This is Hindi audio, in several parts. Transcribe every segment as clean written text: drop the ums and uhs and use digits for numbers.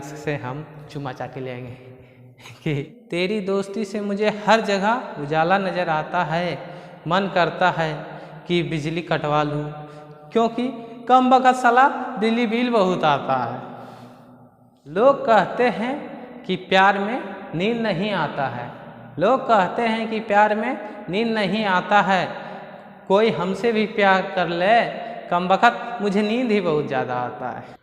डार्लिंग्स से हम चुमा चाटी लेंगे कि तेरी दोस्ती से मुझे हर जगह उजाला नज़र आता है, मन करता है कि बिजली कटवा लूँ, क्योंकि कम वक़्त साला बिजली बिल बहुत आता है। लोग कहते हैं कि प्यार में नींद नहीं आता है, लोग कहते हैं कि प्यार में नींद नहीं आता है, कोई हमसे भी प्यार कर ले, कम वक़्त मुझे नींद ही बहुत ज़्यादा आता है।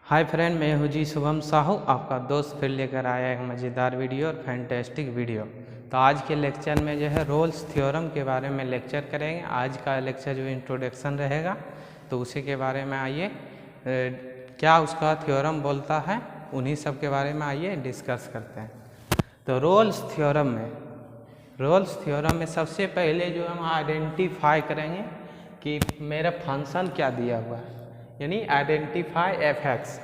हाय फ्रेंड, मैं हूँ जी शुभम साहू, आपका दोस्त फिर लेकर आया एक मज़ेदार वीडियो और फैंटेस्टिक वीडियो। तो आज के लेक्चर में जो है रोल्स थ्योरम के बारे में लेक्चर करेंगे। आज का लेक्चर जो इंट्रोडक्शन रहेगा तो उसी के बारे में आइए क्या उसका थ्योरम बोलता है, उन्हीं सब के बारे में आइए डिस्कस करते हैं। तो रोल्स थ्योरम में सबसे पहले जो हम आइडेंटिफाई करेंगे कि मेरा फंक्शन क्या दिया हुआ है, यानी आइडेंटिफाई एफ एक्स,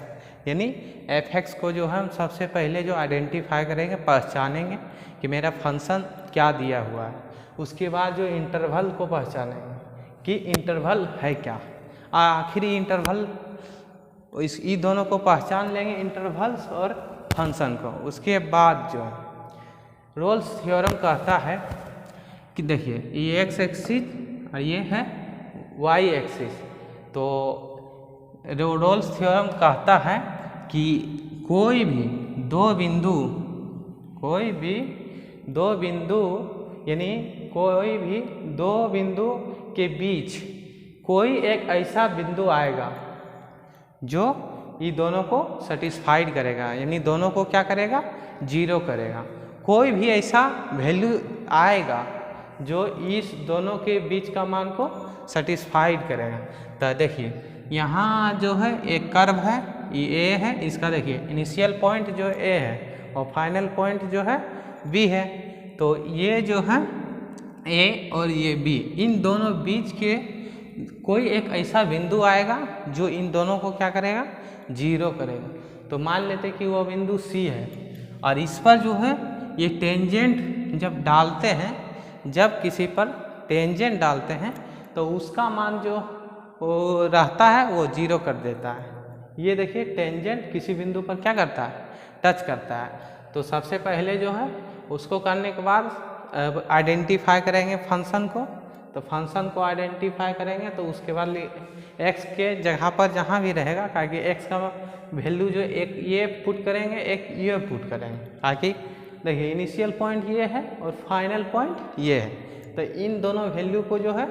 यानी एफ एक्स को जो हम सबसे पहले जो आइडेंटिफाई करेंगे, पहचानेंगे कि मेरा फंक्शन क्या दिया हुआ है। उसके बाद जो इंटरवल को पहचानेंगे कि इंटरवल है क्या, आखिरी इंटरवल, इन दोनों को पहचान लेंगे, इंटरवल्स और फंक्शन को। उसके बाद जो रोल्स थ्योरम कहता है कि देखिए ये एक्स एक्सिस और ये है वाई एक्सिस। तो रोल्स थ्योरम कहता है कि कोई भी दो बिंदु यानी कोई भी दो बिंदु के बीच कोई एक ऐसा बिंदु आएगा जो ये दोनों को सेटिस्फाइड करेगा, यानी दोनों को क्या करेगा, जीरो करेगा। कोई भी ऐसा वैल्यू आएगा जो इस दोनों के बीच का मान को सेटिस्फाइड करेगा। तो देखिए यहाँ जो है एक कर्व है, ये ए है, इसका देखिए इनिशियल पॉइंट जो ए है और फाइनल पॉइंट जो है बी है। तो ये जो है ए और ये बी, इन दोनों बीच के कोई एक ऐसा बिंदु आएगा जो इन दोनों को क्या करेगा, जीरो करेगा। तो मान लेते कि वो बिंदु सी है और इस पर जो है ये टेंजेंट जब डालते हैं, जब किसी पर टेंजेंट डालते हैं तो उसका मान जो वो रहता है वो जीरो कर देता है। ये देखिए टेंजेंट किसी बिंदु पर क्या करता है, टच करता है। तो सबसे पहले जो है उसको करने के बाद आइडेंटिफाई करेंगे फंक्शन को। तो फंक्शन को आइडेंटिफाई करेंगे तो उसके बाद एक्स के जगह पर जहाँ भी रहेगा, ताकि एक्स का वैल्यू जो एक ये पुट करेंगे, एक ये पुट करेंगे, ताकि देखिए इनिशियल पॉइंट ये है और फाइनल पॉइंट ये है। तो इन दोनों वैल्यू को जो है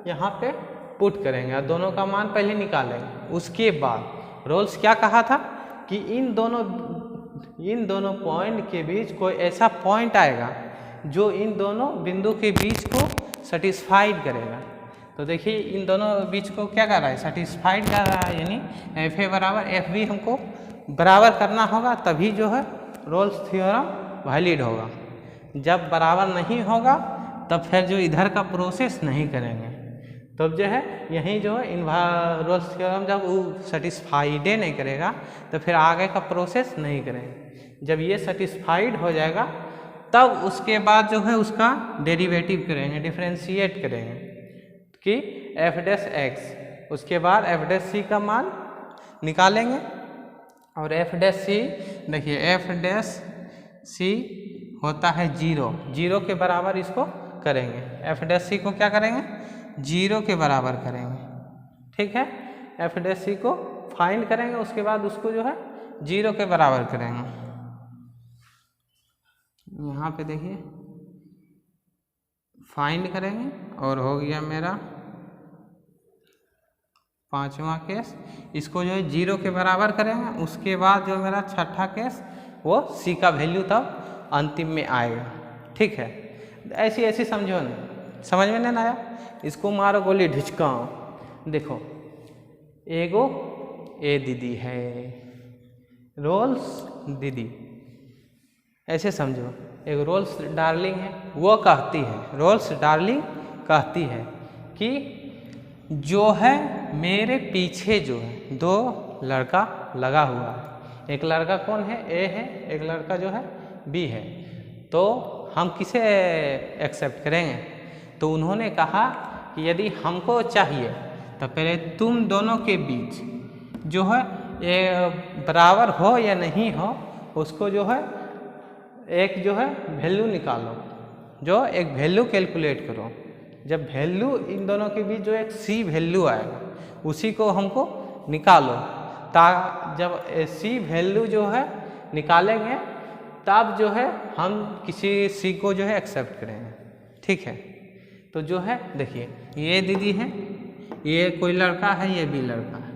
यहाँ पे पुट करेंगे और दोनों का मान पहले निकालेंगे। उसके बाद रोल्स क्या कहा था कि इन दोनों पॉइंट के बीच कोई ऐसा पॉइंट आएगा जो इन दोनों बिंदु के बीच को सेटिस्फाइड करेगा। तो देखिए इन दोनों बीच को क्या कर रहा है, सेटिस्फाइड कर रहा है, यानी एफ ए बराबर एफ बी हमको बराबर करना होगा, तभी जो है रोल्स थ्योरम वैलिड होगा। जब बराबर नहीं होगा तब फिर जो इधर का प्रोसेस नहीं करेंगे, तब जो है यहीं जो है रोल्स थ्योरम जब वो सेटिस्फाइड नहीं करेगा तो फिर आगे का प्रोसेस नहीं करेंगे। जब ये सेटिस्फाइड हो जाएगा तब उसके बाद जो है उसका डेरिवेटिव करेंगे, डिफरेंशिएट करेंगे कि एफ डैश एक्स, उसके बाद एफ डैश सी का मान निकालेंगे। और एफ डैश सी, देखिए एफ डैश सी होता है जीरो के बराबर इसको करेंगे। एफ डैश सी को क्या करेंगे, जीरो के बराबर करेंगे, ठीक है। एफ डैश सी को फाइंड करेंगे, उसके बाद उसको जो है जीरो के बराबर करेंगे। यहाँ पे देखिए फाइंड करेंगे और हो गया मेरा पांचवा केस, इसको जो है जीरो के बराबर करेंगे। उसके बाद जो मेरा छठा केस वो सी का वैल्यू तब अंतिम में आएगा, ठीक है। ऐसी समझो नहीं, समझ में नहीं आया, इसको मारो गोली ढिचकाओ। देखो एगो ए दीदी है, रोल्स दीदी, ऐसे समझो। एक रोल्स डार्लिंग है, वो कहती है, रोल्स डार्लिंग कहती है कि जो है मेरे पीछे जो है दो लड़का लगा हुआ है। एक लड़का कौन है, ए है, एक लड़का जो है बी है। तो हम किसे एक्सेप्ट करेंगे? तो उन्होंने कहा कि यदि हमको चाहिए तो पहले तुम दोनों के बीच जो है ये बराबर हो या नहीं हो उसको जो है एक जो है वैल्यू निकालो, जो एक वैल्यू कैलकुलेट करो। जब वैल्यू इन दोनों के बीच जो एक सी वैल्यू आएगा उसी को हमको निकालो। जब सी वैल्यू जो है निकालेंगे तब जो है हम किसी सी को जो है एक्सेप्ट करेंगे, ठीक है। तो जो है देखिए ये दीदी है, ये कोई लड़का है, ये भी लड़का है,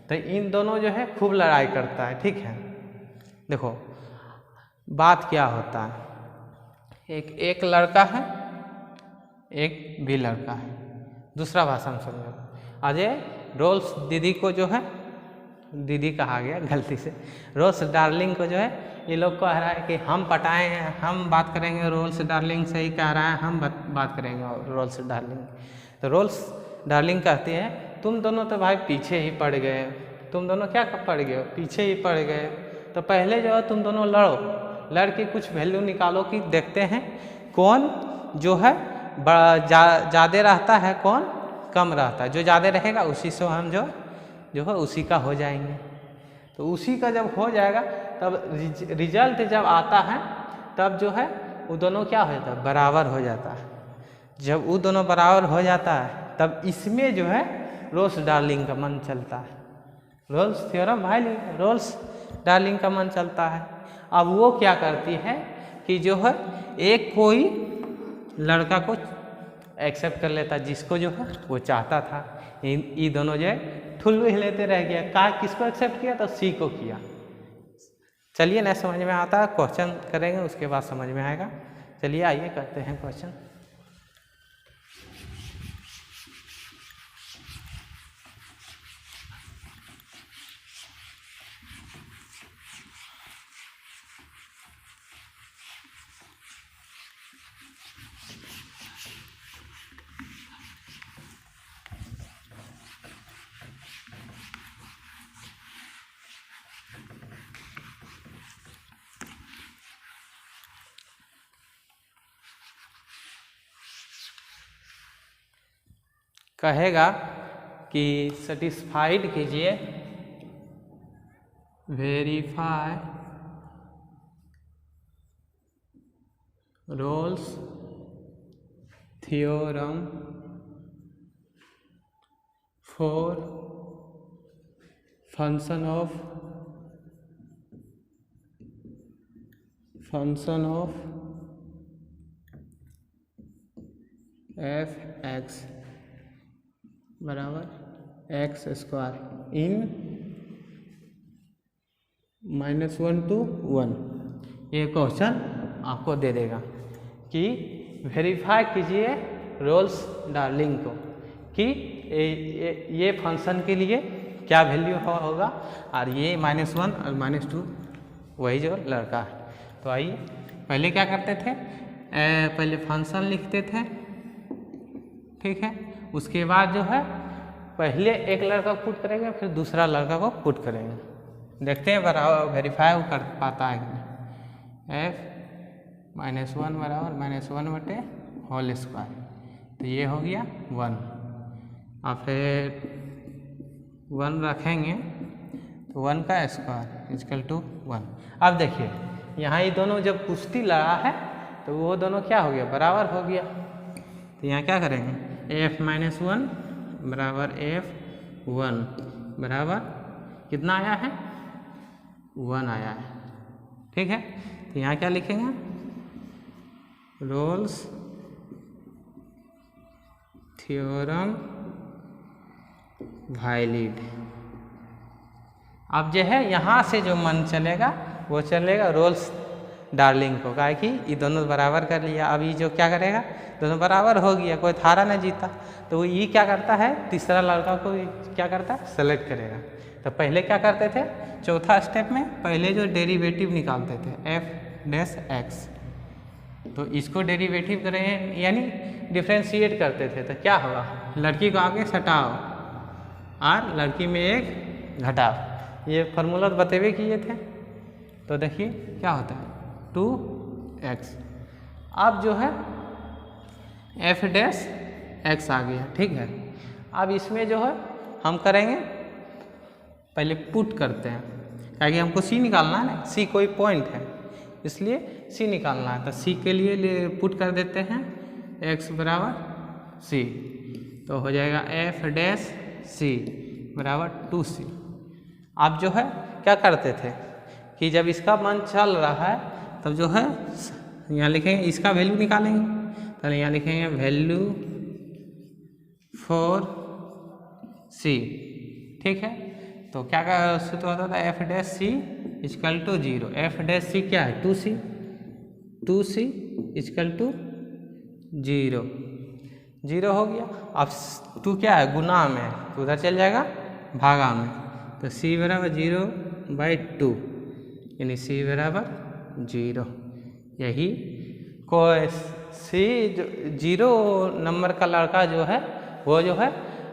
तो इन दोनों जो है खूब लड़ाई करता है, ठीक है। देखो बात क्या होता है, एक लड़का है, एक भी लड़का है। दूसरा भाषा में समझो, अजय रोल्स दीदी को जो है, दीदी कहा गया गलती से, रोल्स डार्लिंग को जो है ये लोग कह रहा है कि हम पटाए हैं, हम बात करेंगे, रोल्स डार्लिंग से ही कह रहा है हम बात करेंगे रोल्स डार्लिंग। तो रोल्स डार्लिंग कहती है तुम दोनों तो भाई पीछे ही पड़ गए, तुम दोनों क्या पड़ गए, पीछे ही पड़ गए। तो पहले जो है तुम दोनों लड़ो, लड़ के कुछ वैल्यू निकालो कि देखते हैं कौन जो है ज़्यादा रहता है, कौन कम रहता है। जो ज़्यादा रहेगा उसी से हम जो है उसी का हो जाएंगे। तो उसी का जब हो जाएगा तब रिजल्ट जब आता है तब जो है वो दोनों क्या हो जाता है, बराबर हो जाता है। जब वो दोनों बराबर हो जाता है तब इसमें जो है रोल्स डार्लिंग का मन चलता है, रोल्स थ्योरम भाई रोल्स डार्लिंग का मन चलता है। अब वो क्या करती है कि जो है एक कोई लड़का को एक्सेप्ट कर लेता जिसको जो है वो चाहता था। ये दोनों जो है ठुल्लू हिलेते रह गया, कहा किसको एक्सेप्ट किया, तो सी को किया। चलिए ना समझ में आता, क्वेश्चन करेंगे उसके बाद समझ में आएगा। चलिए आइए करते हैं क्वेश्चन। कहेगा कि सेटिस्फाइड कीजिए, verify Rolle's theorem for function of F x बराबर एक्स स्क्वायर इन -1 to 1। ये क्वेश्चन आपको दे देगा कि वेरीफाई कीजिए रोल्स डार्लिंग को कि ये फंक्शन के लिए क्या वैल्यू होगा, और ये -1 और -2 वही जो लड़का है। तो आइए पहले क्या करते थे, पहले फंक्शन लिखते थे, ठीक है। उसके बाद जो है पहले एक लड़का को पुट करेंगे, फिर दूसरा लड़का को पुट करेंगे, देखते हैं बराबर वेरीफाई कर पाता है कि नहीं। एफ -1 बराबर -1 बटे होल स्क्वायर, तो ये हो गया 1, और फिर 1 रखेंगे तो 1 का स्क्वायर इक्वल टू 1। अब देखिए यहाँ ये दोनों जब कुश्ती लड़ा है तो वो दोनों क्या हो गया, बराबर हो गया। तो यहाँ क्या करेंगे, f -1 बराबर f1 बराबर कितना आया है, 1 आया है, ठीक है। तो यहाँ क्या लिखेंगे, रोल्स थ्योरम वैलिड। अब जो है यहाँ से जो मन चलेगा वो चलेगा रोल्स डार्लिंग को, कहा कि ये दोनों बराबर कर लिया। अब ये जो क्या करेगा, दोनों बराबर हो गया, कोई थारा नहीं जीता, तो वो ये क्या करता है, तीसरा लड़का को क्या करता है, सेलेक्ट करेगा। तो पहले क्या करते थे, चौथा स्टेप में पहले जो डेरिवेटिव निकालते थे f'(x), तो इसको डेरिवेटिव करें यानी डिफ्रेंशिएट करते थे। तो क्या होगा, लड़की को आगे सटाओ और लड़की में एक घटाओ, ये फार्मूला बतेवे किए थे। तो देखिए क्या होता है, 2x। अब जो है f'(x) आ गया, ठीक है। अब इसमें जो है हम करेंगे पहले पुट करते हैं, क्योंकि हमको सी निकालना है ना, सी कोई पॉइंट है इसलिए सी निकालना है। तो सी के लिए पुट कर देते हैं x बराबर सी, तो हो जाएगा एफ डैश सी बराबर 2c। आप जो है क्या करते थे कि जब इसका मान चल रहा है तब जो है यहाँ लिखेंगे इसका वैल्यू निकालेंगे, तो यहाँ लिखेंगे वैल्यू फॉर सी, ठीक है। तो क्या सूत्र होता था F dash C equal to 0, F dash C क्या है 2c इजकल टू 0, 0 हो गया। अब 2 क्या है गुना में, तो उधर चल जाएगा भागा में, तो c बराबर 0/2 यानी c बराबर 0। यही कोई सी 0 नंबर का लड़का जो है वो जो है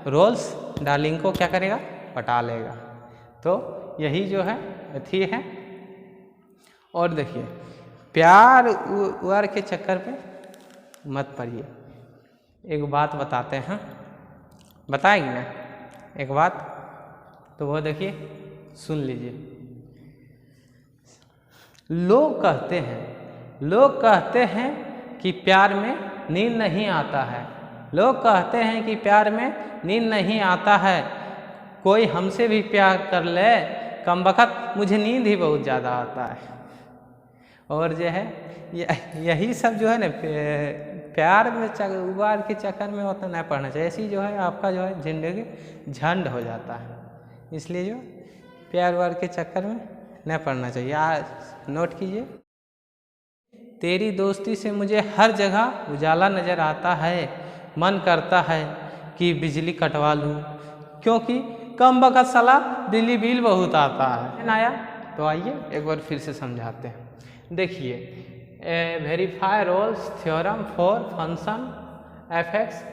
रोल्स डार्लिंग को क्या करेगा पटा लेगा। तो यही जो है थी है। और देखिए प्यार वार के चक्कर पे मत पड़िए। एक बात बताते हैं, बताएंगे ना एक बात, तो वो देखिए सुन लीजिए। लोग कहते हैं कि प्यार में नींद नहीं आता है, लोग कहते हैं कि प्यार में नींद नहीं आता है, कोई हमसे भी प्यार कर ले कमबख्त मुझे नींद ही बहुत ज़्यादा आता है। और जो है यही सब जो है ना प्यार में उबार के चक्कर में उतना नहीं पढ़ना चाहिए, ऐसी जो है आपका जो है जिंदगी झंड हो जाता है, इसलिए जो प्यार वार के चक्कर में नहीं पढ़ना चाहिए। आज नोट कीजिए, तेरी दोस्ती से मुझे हर जगह उजाला नज़र आता है, मन करता है कि बिजली कटवा लूँ क्योंकि कम वक्त साला बिजली बिल बहुत आता है आया। तो आइए एक बार फिर से समझाते हैं। देखिए verify Rolle's theorem for function F x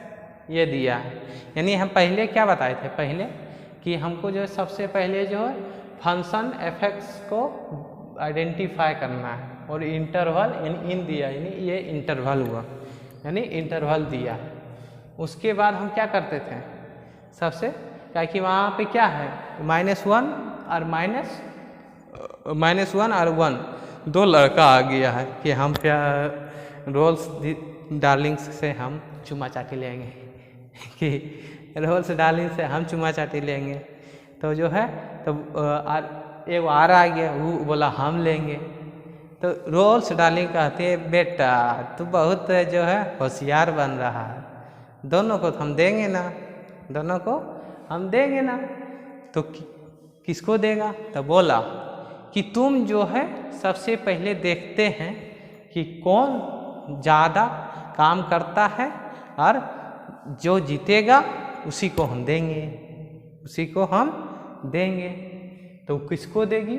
ये दिया है, यानी हम पहले क्या बताए थे पहले कि हमको जो है सबसे पहले जो है फंक्शन एफ एक्स को आइडेंटिफाई करना है और इंटरवल यानी इन दिया, यानी ये इंटरवल हुआ, यानी इंटरवल दिया। उसके बाद हम क्या करते थे सबसे, क्या कि वहाँ पे क्या है -1 और -1 और 1 दो लड़का आ गया है कि हम रोल्स डार्लिंग्स से हम चुमा चाटी लेंगे कि रोल्स डार्लिंग से हम चुमा चाटी लेंगे। तो जो है तो एक आर आ गया, वो बोला हम लेंगे। तो रोल्स डार्लिंग कहते हैं बेटा तू बहुत जो है होशियार बन रहा है, दोनों को हम देंगे ना, दोनों को हम देंगे ना। तो किसको देगा, तो बोला कि तुम जो है सबसे पहले देखते हैं कि कौन ज़्यादा काम करता है और जो जीतेगा उसी को हम देंगे, उसी को हम देंगे। तो किसको देगी,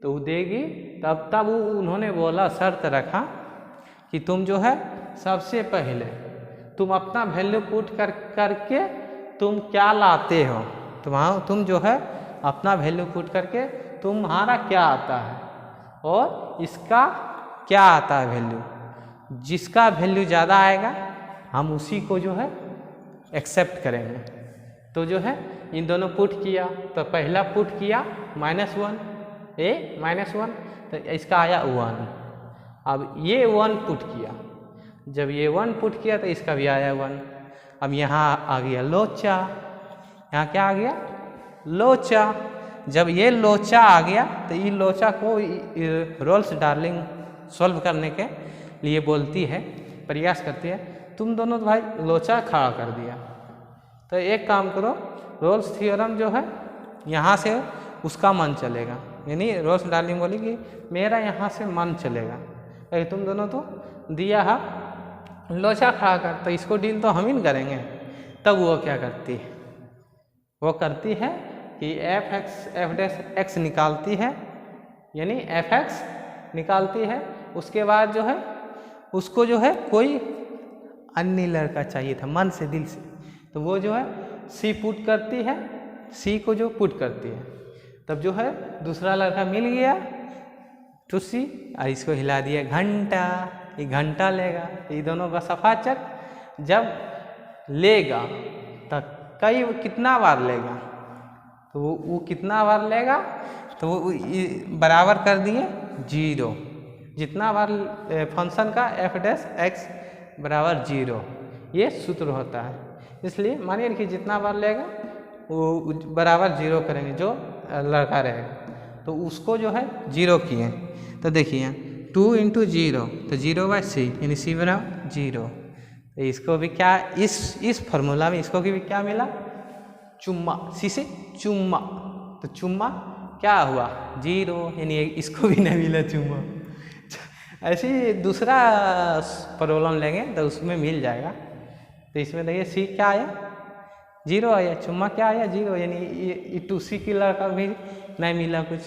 तो वो देगी तब उन्होंने बोला शर्त रखा कि तुम जो है सबसे पहले तुम अपना वैल्यू पुट करके तुम क्या लाते हो, तुम जो है अपना वैल्यू पुट करके तुम्हारा क्या आता है और इसका क्या आता है वैल्यू, जिसका वैल्यू ज़्यादा आएगा हम उसी को जो है एक्सेप्ट करेंगे। तो जो है इन दोनों पुट किया, तो पहला पुट किया -1 -1, तो इसका आया 1। अब ये 1 पुट किया, जब ये 1 पुट किया तो इसका भी आया 1। अब यहाँ आ गया लोचा, यहाँ क्या आ गया लोचा। जब ये लोचा आ गया तो ये लोचा को रोल्स डार्लिंग सॉल्व करने के लिए बोलती है, प्रयास करती है। तुम दोनों तो भाई लोचा खड़ा कर दिया, तो एक काम करो रोल्स थ्योरम जो है यहाँ से उसका मन चलेगा, यानी रोल्स डार्लिंग बोली कि मेरा यहाँ से मन चलेगा, अरे तुम दोनों तो दिया है लोचा खड़ा कर, तो इसको डील तो हम ही करेंगे। तब वो क्या करती है, वो करती है कि एफ डैश एक्स निकालती है, यानी एफ एक्स निकालती है। उसके बाद जो है उसको जो है कोई अन्य लड़का चाहिए था मन से दिल से, तो वो जो है सी पुट करती है, सी को जो पुट करती है, तब जो है दूसरा लड़का मिल गया टू सी, और इसको हिला दिया घंटा, ये घंटा लेगा, ये दोनों का सफाचक जब लेगा तो कितना बार लेगा, तो वो कितना बार लेगा, तो वो बराबर कर दिए 0, जितना बार फंक्शन का f डैश x बराबर 0, ये सूत्र होता है। इसलिए मानिए कि जितना बार लेगा वो बराबर 0 करेंगे जो लड़का रहेगा, तो उसको जो है 0 किए। तो देखिए 2 × 0 तो 0/c यानी c बराबर 0। तो इसको भी क्या, इस फॉर्मूला में इसको भी क्या मिला, चुम्मा, सी से चुम्मा, तो चुम्मा क्या हुआ 0, यानी इसको भी नहीं मिला चुम्मा। ऐसे ही दूसरा प्रॉब्लम लेंगे तो उसमें मिल जाएगा। तो इसमें देखिए सी क्या आया 0 आया, चुम्मा क्या आया 0, यानी ये 2c की लड़का भी नहीं मिला कुछ।